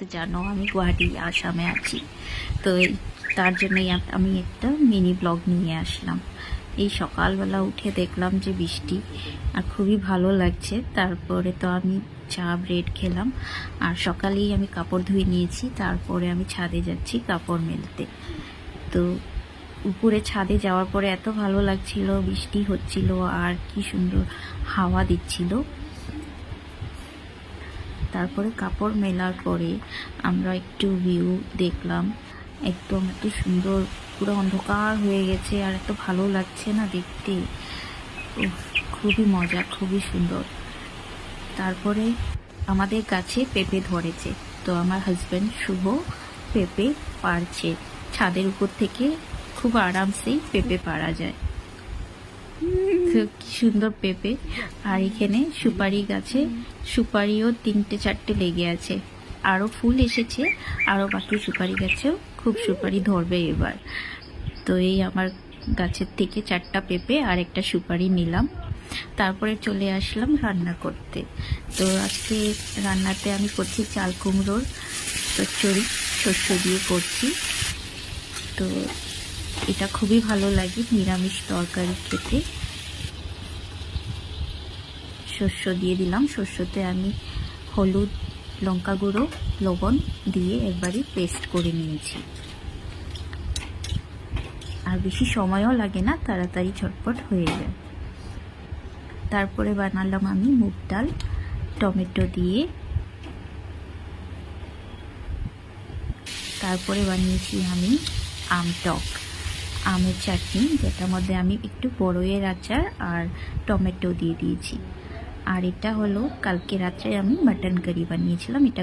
তো জানো আমি গুয়াহাটি আসামে আছি। তো তার জন্যই আমি একটা মিনি ব্লগ নিয়ে আসলাম। এই সকালবেলা উঠে দেখলাম যে বৃষ্টি, আর খুবই ভালো লাগছে। তারপরে তো আমি চা ব্রেড খেলাম, আর সকালেই আমি কাপড় ধুয়ে নিয়েছি। তারপরে আমি ছাদে যাচ্ছি কাপড় মেলতে। তো উপরে ছাদে যাওয়ার পরে এত ভালো লাগছিল, বৃষ্টি হচ্ছিল আর কি সুন্দর হাওয়া দিচ্ছিল। তারপরে কাপড় মেলার পরে আমরা একটু ভিউ দেখলাম। একদম এত সুন্দর, পুরো অন্ধকার হয়ে গেছে আর এত ভালো লাগছে না দেখতে। খুবই মজা, খুবই সুন্দর। তারপরে আমাদের গাছে পেঁপে ধরেছে, তো আমার হাজব্যান্ড শুভ পেঁপে পাড়ছে। ছাদের উপর থেকে খুব আরামসেই পেঁপে পাড়া যায়। কি সুন্দর পেঁপে। আর এখানে সুপারি গাছে সুপারিও 3-4টে লেগে আছে, আরো ফুল এসেছে, আরো বাকি সুপারি গাছেও খুব সুপারি ধরবে এবার। তো এই আমার গাছের থেকে 4টা পেঁপে আর একটা সুপারি নিলাম। তারপরে চলে আসলাম রান্না করতে। তো আজকে রান্নাতে আমি করছি চাল কুমড়োর চচ্চড়ি, শস্য দিয়ে করছি। তো এটা খুবই ভালো লাগে নিরামিষ তরকারি খেতে। শস্য দিয়ে দিলাম, শস্যতে আমি হলুদ, লঙ্কা গুঁড়ো, লবণ দিয়ে একবারই পেস্ট করে নিয়েছি। আর বেশি সময়ও লাগে না, তাড়াতাড়ি ঝটপট হয়ে যায়। তারপরে বানালাম আমি মুগ ডাল টমেটো দিয়ে। তারপরে বানিয়েছি আমি আম টক, আমের চাটনি, যেটার মধ্যে আমি একটু বড়ইয়ের আচার আর টমেটো দিয়ে দিয়েছি। আর এটা হলো কালকে রাত্রে আমি মাটন কারি বানিয়েছিলাম। এটা